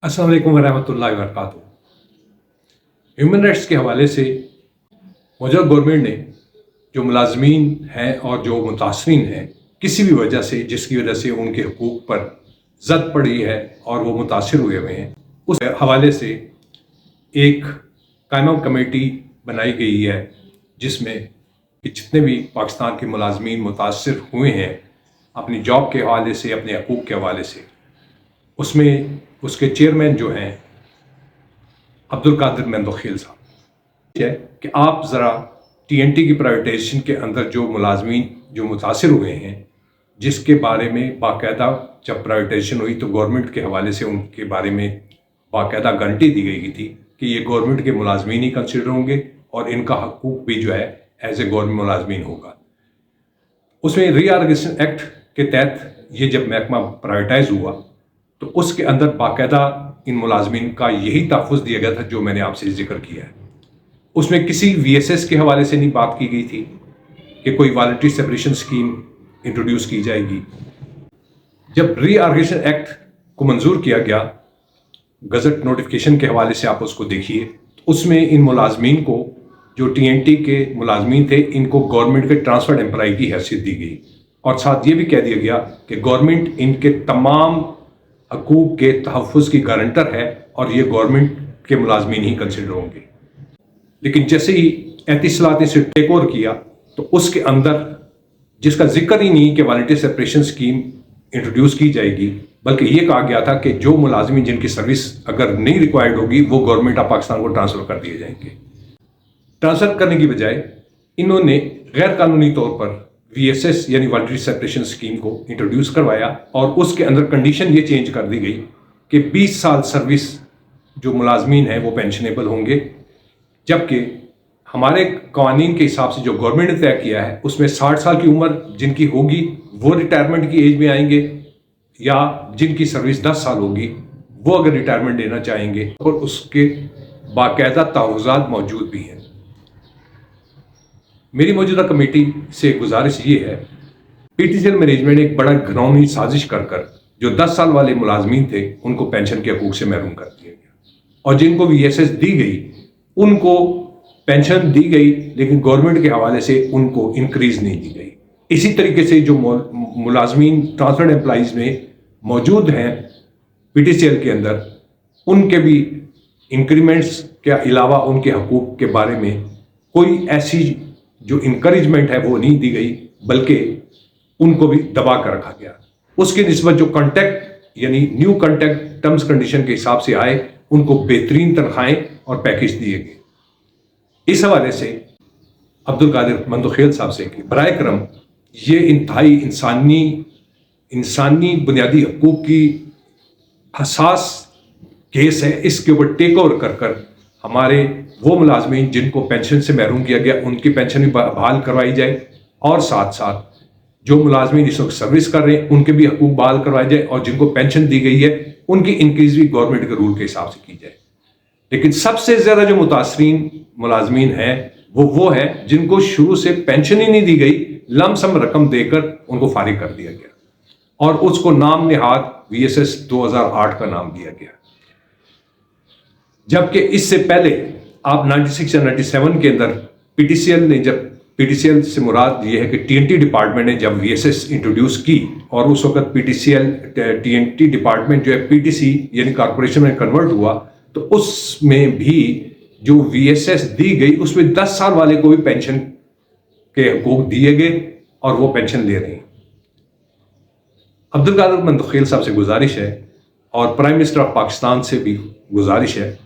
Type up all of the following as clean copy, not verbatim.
अस्सलाम वालेकुम वरहमतुल्लाहि वबरकातुहू। ह्यूमन राइट्स के हवाले से मौजूदा गवर्नमेंट ने जो मुलाजमीन हैं और जो मुतासरीन हैं किसी भी वजह से जिसकी वजह से उनके हकूक़ पर ज़द पड़ी है और वो मुतासर हुए हुए हैं, उस हवाले से एक कायमा कमेटी बनाई गई है जिसमें कि जितने भी पाकिस्तान के मुलाजमीन मुतासर हुए हैं अपनी जॉब के हवाले से, अपने हकूक़ के हवाले से, उसमें उसके चेयरमैन जो हैं अब्दुल कादिर मंदोखेल साहब है कि आप ज़रा TNT की प्राइवेटाइजेशन के अंदर जो मुलाजमीन जो मुतासर हुए हैं जिसके बारे में बाकायदा जब प्राइवेटाइजेशन हुई तो गवर्नमेंट के हवाले से उनके बारे में बाकायदा गारंटी दी गई थी कि ये गवर्नमेंट के मुलाजमीन ही कंसिडर होंगे और इनका हकूक़ भी जो है एज ए गवर्नमेंट मुलाजमीन होगा। उसमें रीऑर्गेनाइजेशन एक्ट के तहत ये जब महकमा प्राइवेटाइज हुआ तो उसके अंदर बाकायदा इन मुलाजमीन का यही तहफ़्फ़ुज़ दिया गया था जो मैंने आपसे जिक्र किया है। उसमें किसी VSS के हवाले से नहीं बात की गई थी कि कोई वॉलंटरी सेपरेशन स्कीम इंट्रोड्यूस की जाएगी। जब रीऑर्गेनाइजेशन एक्ट को मंजूर किया गया, गज़ट नोटिफिकेशन के हवाले से आप उसको देखिए, तो उसमें इन मुलाजमीन को जो TNT के मुलाजमीन थे इनको गवर्नमेंट के ट्रांसफर्ड एम्प्लॉय की हैसियत दी गई और साथ ये भी कह दिया गया कि गवर्नमेंट इनके तमाम हकूक़ के तहफ़्फ़ुज़ की गारंटर है और ये गवर्नमेंट के मुलाजमीन ही कंसिडर होंगे। लेकिन जैसे ही एहतिसालात ने से टेक ओवर किया तो उसके अंदर जिसका जिक्र ही नहीं कि वॉलंटरी सेपरेशन स्कीम इंट्रोड्यूस की जाएगी, बल्कि ये कहा गया था कि जो मुलाजमीन जिनकी सर्विस अगर नहीं रिक्वायर्ड होगी वो गवर्नमेंट ऑफ पाकिस्तान को ट्रांसफ़र कर दिए जाएंगे। ट्रांसफ़र करने की बजाय इन्होंने गैर कानूनी तौर पर VSS यानी वॉलंटरी सेपरेशन स्कीम को इंट्रोड्यूस करवाया और उसके अंदर कंडीशन ये चेंज कर दी गई कि 20 साल सर्विस जो मुलाजमीन हैं वो पेंशनेबल होंगे, जबकि हमारे कानून के हिसाब से जो गवर्नमेंट ने तय किया है उसमें 60 साल की उम्र जिनकी होगी वो रिटायरमेंट की एज में आएंगे या जिनकी सर्विस 10 साल होगी वो अगर रिटायरमेंट लेना चाहेंगे और उसके बाकायदा तहफ़्फ़ुज़ात मौजूद भी हैं। मेरी मौजूदा कमेटी से गुजारिश ये है, PTCL मैनेजमेंट ने एक बड़ा घिनौनी साजिश कर जो 10 साल वाले मुलाजमीन थे उनको पेंशन के हकूक़ से महरूम कर दिया गया और जिनको VSS दी गई उनको पेंशन दी गई लेकिन गवर्नमेंट के हवाले से उनको इंक्रीज नहीं दी गई। इसी तरीके से जो मुलाजमीन ट्रांसफर्ड एम्प्लॉइज में मौजूद हैं PTCL के अंदर उनके भी इंक्रीमेंट्स के अलावा उनके हकूक़ के बारे में कोई ऐसी जो इंकरेजमेंट है वो नहीं दी गई, बल्कि उनको भी दबा कर रखा गया। उसकी निस्बत जो कॉन्ट्रैक्ट यानी न्यू कॉन्ट्रैक्ट टर्म्स कंडीशन के हिसाब से आए उनको बेहतरीन तनख्वाहें और पैकेज दिए गए। इस हवाले से अब्दुल कादिर मंदोखेल साहब से कि बराए करम ये इंतहाई इंसानी बुनियादी हकूक़ की हसास केस है, इसके ऊपर टेक ओवर कर हमारे वो मुलाजमीन जिनको पेंशन से महरूम किया गया उनकी पेंशन भी बहाल करवाई जाए और साथ साथ जो मुलाजमीन इस वक्त सर्विस कर रहे हैं उनके भी हकूक़ बहाल करवाए जाए और जिनको पेंशन दी गई है उनकी इंक्रीज भी गवर्नमेंट के रूल के हिसाब से की जाए। लेकिन सबसे ज़्यादा जो मुतासरीन मुलाजमीन हैं वो है जिनको शुरू से पेंशन ही नहीं दी गई, लमसम रकम देकर उनको फारिग कर दिया गया और उसको नाम नेहाद VSS 2008 का नाम दिया गया, जबकि इससे पहले आप 96 या 97 के अंदर PTCL ने जब PTCL से मुराद ये है कि TNT डिपार्टमेंट ने जब VSS इंट्रोड्यूस की और उस वक्त TNT डिपार्टमेंट जो है PTC यानी कॉरपोरेशन में कन्वर्ट हुआ तो उसमें भी जो VSS दी गई उसमें 10 साल वाले को भी पेंशन के हकूक़ दिए गए और वो पेंशन ले रहे हैं। अब्दुल कादिर मंदोखेल साहब से गुजारिश है और प्राइम मिनिस्टर ऑफ पाकिस्तान से भी गुजारिश है,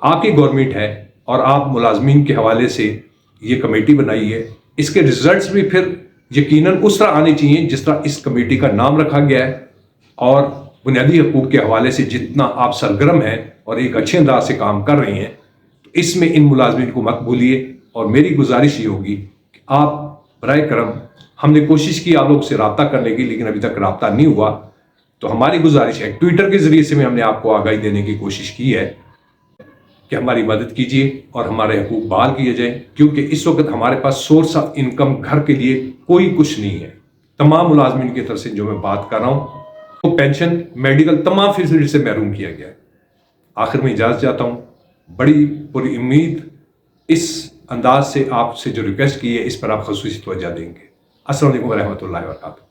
आपकी गवर्नमेंट है और आप मुलाजमीन के हवाले से ये कमेटी बनाई है, इसके रिजल्ट्स भी फिर यकीनन उस तरह आने चाहिए जिस तरह इस कमेटी का नाम रखा गया है और बुनियादी हकूक़ के हवाले से जितना आप सरगर्म हैं और एक अच्छे अंदाज से काम कर रहे हैं तो इसमें इन मुलाजमीन को मत भूलिए। और मेरी गुजारिश ये होगी कि आप बराए करम, हमने कोशिश की आप लोग से रब्ता करने की लेकिन अभी तक रब्ता नहीं हुआ, तो हमारी गुजारिश है ट्विटर के ज़रिए से भी हमने आपको आगाही देने की कोशिश की है कि हमारी मदद कीजिए और हमारे हकूक़ बहाल किए जाएं, क्योंकि इस वक्त हमारे पास सोर्स ऑफ इनकम घर के लिए कोई कुछ नहीं है। तमाम मुलाजमीन की तरफ से जो मैं बात कर रहा हूँ वो पेंशन, मेडिकल तमाम फैसिलिटी से महरूम किया गया है। آخر میں اجازت چاہتا ہوں. بڑی پوری امید اس انداز سے آپ سے جو ریکویسٹ کی ہے اس پر آپ خصوصی توجہ دیں گے. السلام علیکم ورحمۃ اللہ وبرکاتہ.